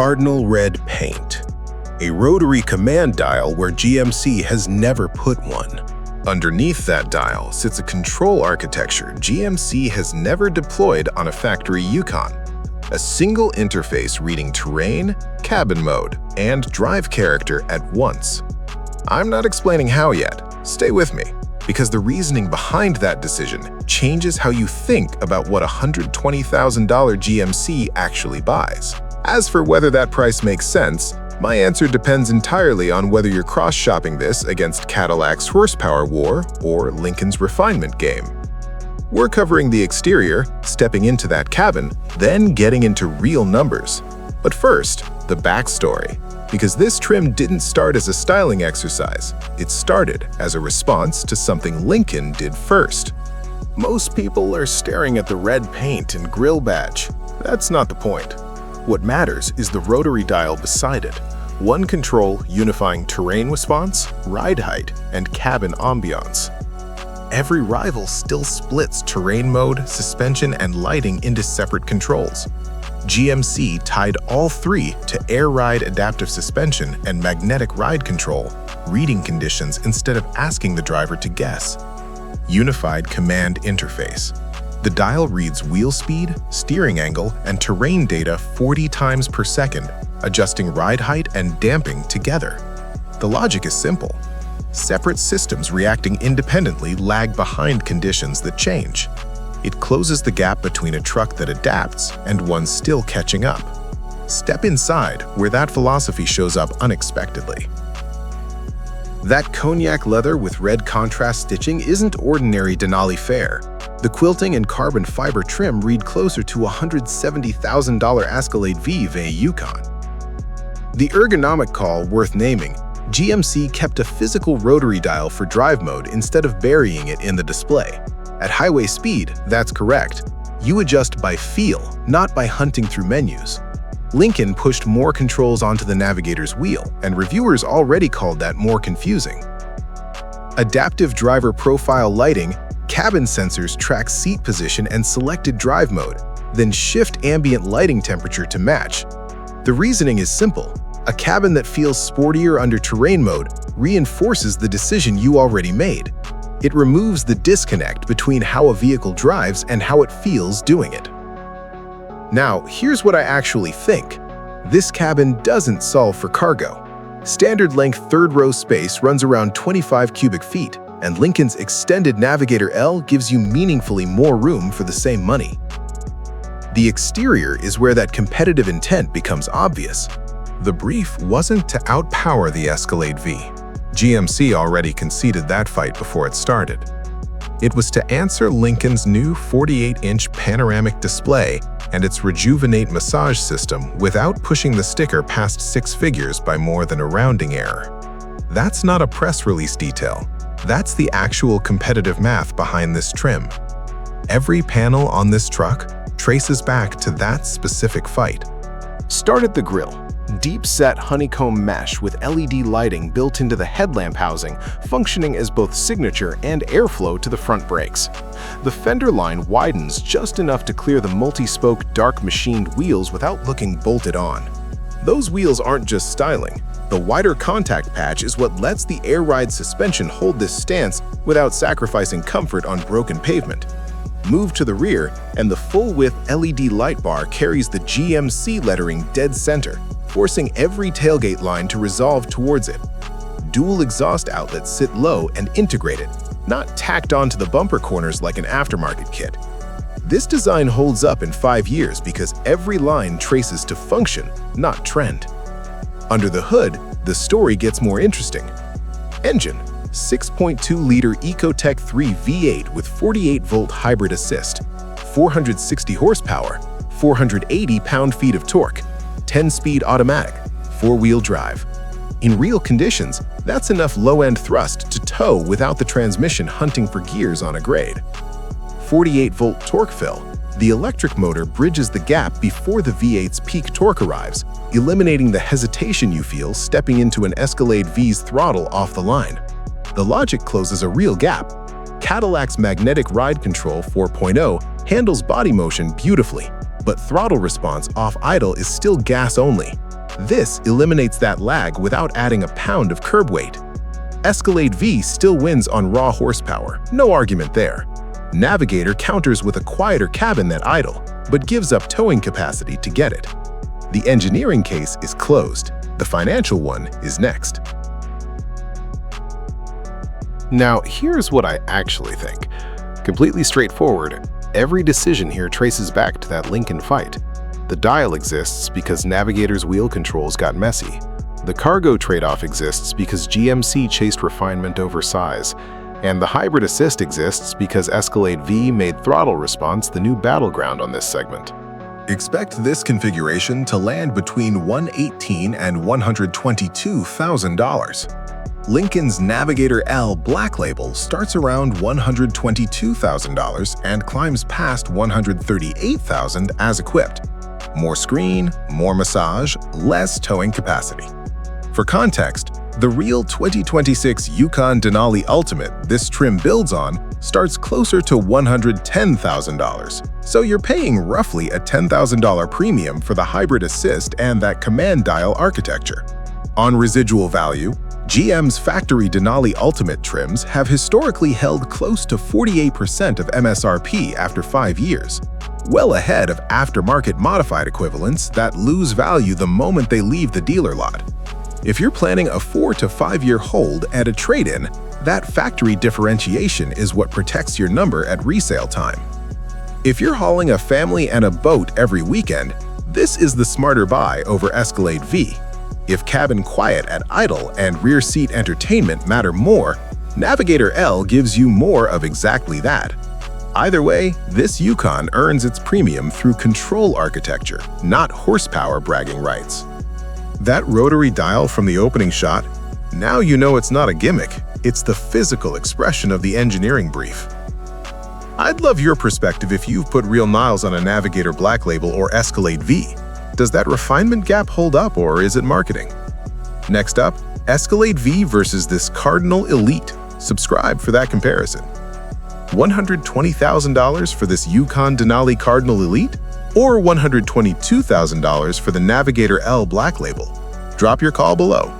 Cardinal red paint. A rotary command dial where GMC has never put one. Underneath that dial sits a control architecture GMC has never deployed on a factory Yukon. A single interface reading terrain, cabin mode, and drive character at once. I'm not explaining how yet. Stay with me, because the reasoning behind that decision changes how you think about what a $120,000 GMC actually buys. As for whether that price makes sense, my answer depends entirely on whether you're cross-shopping this against Cadillac's horsepower war or Lincoln's refinement game. We're covering the exterior, stepping into that cabin, then getting into real numbers. But first, the backstory. Because this trim didn't start as a styling exercise, it started as a response to something Lincoln did first. Most people are staring at the red paint and grille badge. That's not the point. What matters is the rotary dial beside it. One control unifying terrain response, ride height, and cabin ambiance. Every rival still splits terrain mode, suspension, and lighting into separate controls. GMC tied all three to air ride adaptive suspension and magnetic ride control, reading conditions instead of asking the driver to guess. Unified command interface. The dial reads wheel speed, steering angle, and terrain data 40 times per second, adjusting ride height and damping together. The logic is simple. Separate systems reacting independently lag behind conditions that change. It closes the gap between a truck that adapts and one still catching up. Step inside where that philosophy shows up unexpectedly. That cognac leather with red contrast stitching isn't ordinary Denali fare. The quilting and carbon fiber trim read closer to $170,000 Escalade-V Yukon. The ergonomic call worth naming, GMC kept a physical rotary dial for drive mode instead of burying it in the display. At highway speed, that's correct. You adjust by feel, not by hunting through menus. Lincoln pushed more controls onto the navigator's wheel, and reviewers already called that more confusing. Adaptive driver profile lighting, cabin sensors track seat position and selected drive mode, then shift ambient lighting temperature to match. The reasoning is simple. A cabin that feels sportier under terrain mode reinforces the decision you already made. It removes the disconnect between how a vehicle drives and how it feels doing it. Now, here's what I actually think. This cabin doesn't solve for cargo. Standard length third row space runs around 25 cubic feet, and Lincoln's extended Navigator L gives you meaningfully more room for the same money. The exterior is where that competitive intent becomes obvious. The brief wasn't to outpower the Escalade-V. GMC already conceded that fight before it started. It was to answer Lincoln's new 48-inch panoramic display and its Rejuvenate massage system without pushing the sticker past 6 figures by more than a rounding error. That's not a press release detail. That's the actual competitive math behind this trim. Every panel on this truck traces back to that specific fight. Start at the grille. Deep-set honeycomb mesh with LED lighting built into the headlamp housing, functioning as both signature and airflow to the front brakes. The fender line widens just enough to clear the multi-spoke dark machined wheels without looking bolted on. Those wheels aren't just styling. The wider contact patch is what lets the air ride suspension hold this stance without sacrificing comfort on broken pavement. Move to the rear, and the full-width LED light bar carries the GMC lettering dead center, forcing every tailgate line to resolve towards it. Dual exhaust outlets sit low and integrated, not tacked onto the bumper corners like an aftermarket kit. This design holds up in 5 years because every line traces to function, not trend. Under the hood, the story gets more interesting. Engine: 6.2-liter Ecotec 3 V8 with 48-volt hybrid assist, 460 horsepower, 480 pound-feet of torque, 10-speed automatic, 4-wheel drive. In real conditions, that's enough low-end thrust to tow without the transmission hunting for gears on a grade. 48-volt torque fill. The electric motor bridges the gap before the V8's peak torque arrives, eliminating the hesitation you feel stepping into an Escalade-V's throttle off the line. The logic closes a real gap. Cadillac's magnetic ride control 4.0 handles body motion beautifully, but throttle response off idle is still gas only. This eliminates that lag without adding a pound of curb weight. Escalade-V still wins on raw horsepower, no argument there. Navigator counters with a quieter cabin than idle, but gives up towing capacity to get it. The engineering case is closed. The financial one is next. Now, here's what I actually think. Completely straightforward, every decision here traces back to that Lincoln fight. The dial exists because Navigator's wheel controls got messy. The cargo trade-off exists because GMC chased refinement over size. And the hybrid assist exists because Escalade-V made throttle response the new battleground on this segment. Expect this configuration to land between $118,000 and $122,000. Lincoln's Navigator L Black Label starts around $122,000 and climbs past $138,000 as equipped. More screen, more massage, less towing capacity. For context, the real 2026 Yukon Denali Ultimate this trim builds on starts closer to $110,000, so you're paying roughly a $10,000 premium for the hybrid assist and that command dial architecture. On residual value, GM's factory Denali Ultimate trims have historically held close to 48% of MSRP after 5 years, well ahead of aftermarket modified equivalents that lose value the moment they leave the dealer lot. If you're planning a 4 to 5 year hold and a trade-in, that factory differentiation is what protects your number at resale time. If you're hauling a family and a boat every weekend, this is the smarter buy over Escalade-V. If cabin quiet at idle and rear seat entertainment matter more, Navigator L gives you more of exactly that. Either way, this Yukon earns its premium through control architecture, not horsepower bragging rights. That rotary dial from the opening shot, now you know it's not a gimmick, it's the physical expression of the engineering brief. I'd love your perspective if you've put real miles on a Navigator Black Label or Escalade-V. Does that refinement gap hold up or is it marketing? Next up, Escalade-V versus this Cardinal Elite. Subscribe for that comparison. $120,000 for this Yukon Denali Cardinal Elite? Or $122,000 for the Navigator L Black Label? Drop your call below.